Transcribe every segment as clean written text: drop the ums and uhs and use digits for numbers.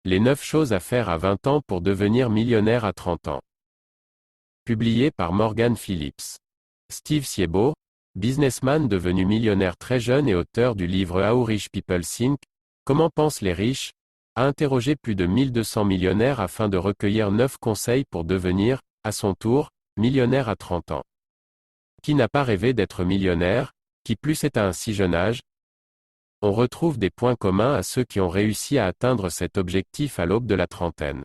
Les 9 choses à faire à 20 ans pour devenir millionnaire à 30 ans. Publié par Morgan Phillips. Steve Siebold, businessman devenu millionnaire très jeune et auteur du livre How Rich People Think, Comment pensent les riches, a interrogé plus de 1200 millionnaires afin de recueillir 9 conseils pour devenir, à son tour, millionnaire à 30 ans. Qui n'a pas rêvé d'être millionnaire, qui plus est à un si jeune âge? On retrouve des points communs à ceux qui ont réussi à atteindre cet objectif à l'aube de la trentaine.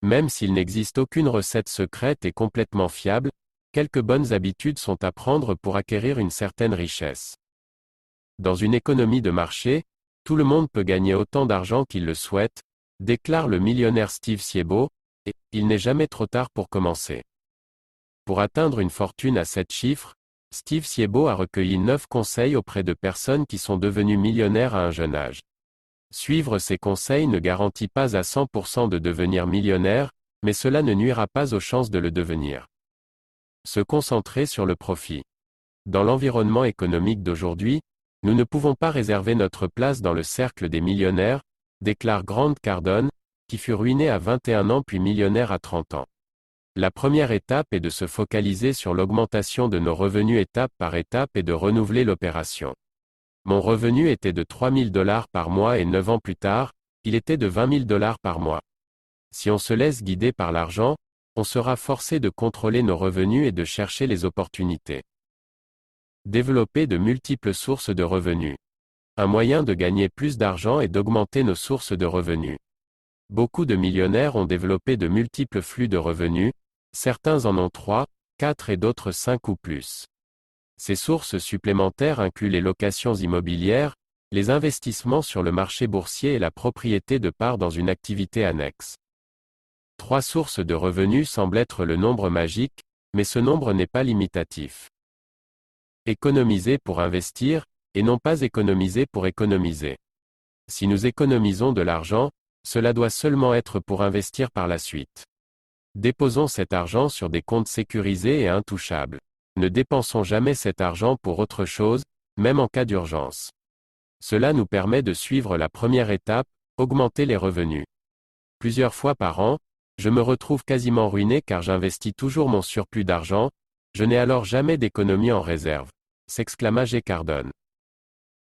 Même s'il n'existe aucune recette secrète et complètement fiable, quelques bonnes habitudes sont à prendre pour acquérir une certaine richesse. Dans une économie de marché, tout le monde peut gagner autant d'argent qu'il le souhaite, déclare le millionnaire Steve Siebold, et il n'est jamais trop tard pour commencer. Pour atteindre une fortune à 7 chiffres, Steve Siebold a recueilli 9 conseils auprès de personnes qui sont devenues millionnaires à un jeune âge. Suivre ces conseils ne garantit pas à 100% de devenir millionnaire, mais cela ne nuira pas aux chances de le devenir. Se concentrer sur le profit. Dans l'environnement économique d'aujourd'hui, nous ne pouvons pas réserver notre place dans le cercle des millionnaires, déclare Grant Cardone, qui fut ruiné à 21 ans puis millionnaire à 30 ans. La première étape est de se focaliser sur l'augmentation de nos revenus étape par étape et de renouveler l'opération. Mon revenu était de $3 000 par mois et 9 ans plus tard, il était de $20 000 par mois. Si on se laisse guider par l'argent, on sera forcé de contrôler nos revenus et de chercher les opportunités. Développer de multiples sources de revenus. Un moyen de gagner plus d'argent est d'augmenter nos sources de revenus. Beaucoup de millionnaires ont développé de multiples flux de revenus, certains en ont 3, 4 et d'autres 5 ou plus. Ces sources supplémentaires incluent les locations immobilières, les investissements sur le marché boursier et la propriété de parts dans une activité annexe. 3 sources de revenus semblent être le nombre magique, mais ce nombre n'est pas limitatif. Économiser pour investir, et non pas économiser pour économiser. Si nous économisons de l'argent, cela doit seulement être pour investir par la suite. Déposons cet argent sur des comptes sécurisés et intouchables. Ne dépensons jamais cet argent pour autre chose, même en cas d'urgence. Cela nous permet de suivre la première étape, augmenter les revenus. Plusieurs fois par an, je me retrouve quasiment ruiné car j'investis toujours mon surplus d'argent, je n'ai alors jamais d'économie en réserve, s'exclama G. Cardone.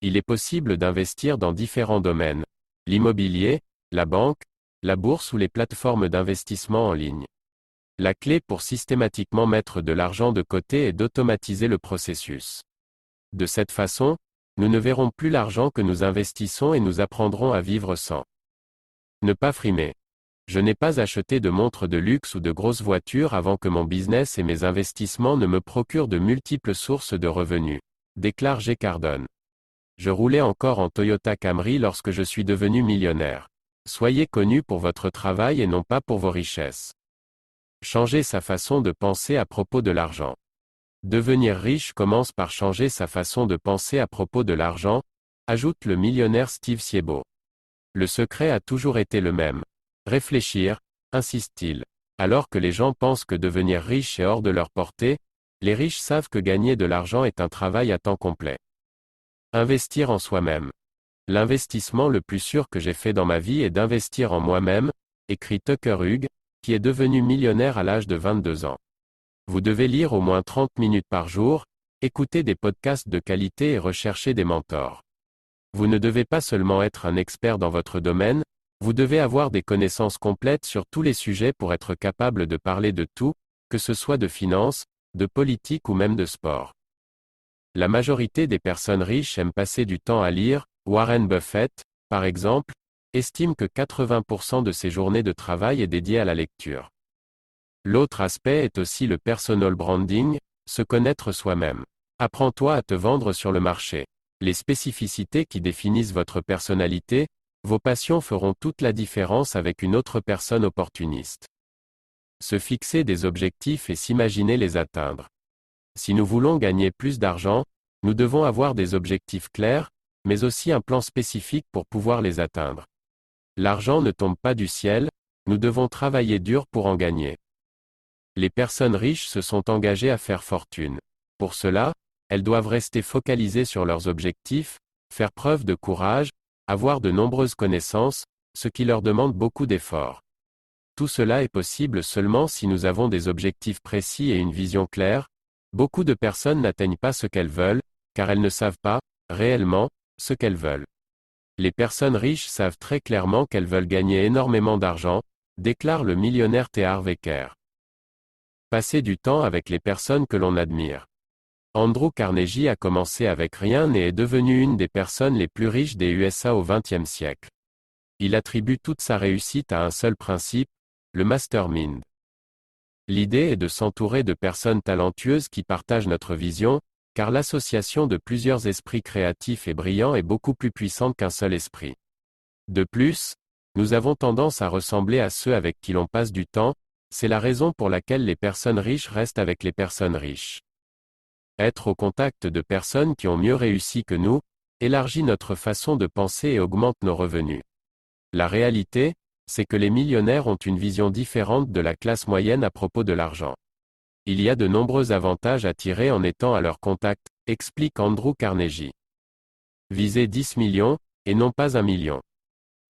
Il est possible d'investir dans différents domaines, l'immobilier, la banque, la bourse ou les plateformes d'investissement en ligne. La clé pour systématiquement mettre de l'argent de côté est d'automatiser le processus. De cette façon, nous ne verrons plus l'argent que nous investissons et nous apprendrons à vivre sans. Ne pas frimer. Je n'ai pas acheté de montres de luxe ou de grosses voitures avant que mon business et mes investissements ne me procurent de multiples sources de revenus, déclare G. Cardone. Je roulais encore en Toyota Camry lorsque je suis devenu millionnaire. Soyez connu pour votre travail et non pas pour vos richesses. Changer sa façon de penser à propos de l'argent. Devenir riche commence par changer sa façon de penser à propos de l'argent, ajoute le millionnaire Steve Siebold. Le secret a toujours été le même. Réfléchir, insiste-t-il. Alors que les gens pensent que devenir riche est hors de leur portée, les riches savent que gagner de l'argent est un travail à temps complet. Investir en soi-même. L'investissement le plus sûr que j'ai fait dans ma vie est d'investir en moi-même, écrit Tucker Hughes, qui est devenu millionnaire à l'âge de 22 ans. Vous devez lire au moins 30 minutes par jour, écouter des podcasts de qualité et rechercher des mentors. Vous ne devez pas seulement être un expert dans votre domaine, vous devez avoir des connaissances complètes sur tous les sujets pour être capable de parler de tout, que ce soit de finance, de politique ou même de sport. La majorité des personnes riches aiment passer du temps à lire. Warren Buffett, par exemple, estime que 80% de ses journées de travail est dédiée à la lecture. L'autre aspect est aussi le personal branding, se connaître soi-même. Apprends-toi à te vendre sur le marché. Les spécificités qui définissent votre personnalité, vos passions feront toute la différence avec une autre personne opportuniste. Se fixer des objectifs et s'imaginer les atteindre. Si nous voulons gagner plus d'argent, nous devons avoir des objectifs clairs, mais aussi un plan spécifique pour pouvoir les atteindre. L'argent ne tombe pas du ciel, nous devons travailler dur pour en gagner. Les personnes riches se sont engagées à faire fortune. Pour cela, elles doivent rester focalisées sur leurs objectifs, faire preuve de courage, avoir de nombreuses connaissances, ce qui leur demande beaucoup d'efforts. Tout cela est possible seulement si nous avons des objectifs précis et une vision claire. Beaucoup de personnes n'atteignent pas ce qu'elles veulent, car elles ne savent pas, réellement, ce qu'elles veulent. Les personnes riches savent très clairement qu'elles veulent gagner énormément d'argent, déclare le millionnaire T. Harv Eker. Passer du temps avec les personnes que l'on admire. Andrew Carnegie a commencé avec rien et est devenu une des personnes les plus riches des USA au XXe siècle. Il attribue toute sa réussite à un seul principe, le mastermind. L'idée est de s'entourer de personnes talentueuses qui partagent notre vision, car l'association de plusieurs esprits créatifs et brillants est beaucoup plus puissante qu'un seul esprit. De plus, nous avons tendance à ressembler à ceux avec qui l'on passe du temps, c'est la raison pour laquelle les personnes riches restent avec les personnes riches. Être au contact de personnes qui ont mieux réussi que nous, élargit notre façon de penser et augmente nos revenus. La réalité, c'est que les millionnaires ont une vision différente de la classe moyenne à propos de l'argent. Il y a de nombreux avantages à tirer en étant à leur contact, explique Andrew Carnegie. Visez 10 millions, et non pas 1 million.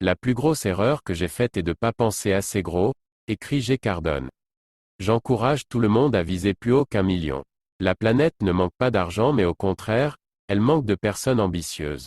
La plus grosse erreur que j'ai faite est de ne pas penser assez gros, écrit G. Cardone. J'encourage tout le monde à viser plus haut qu'1 million. La planète ne manque pas d'argent mais au contraire, elle manque de personnes ambitieuses.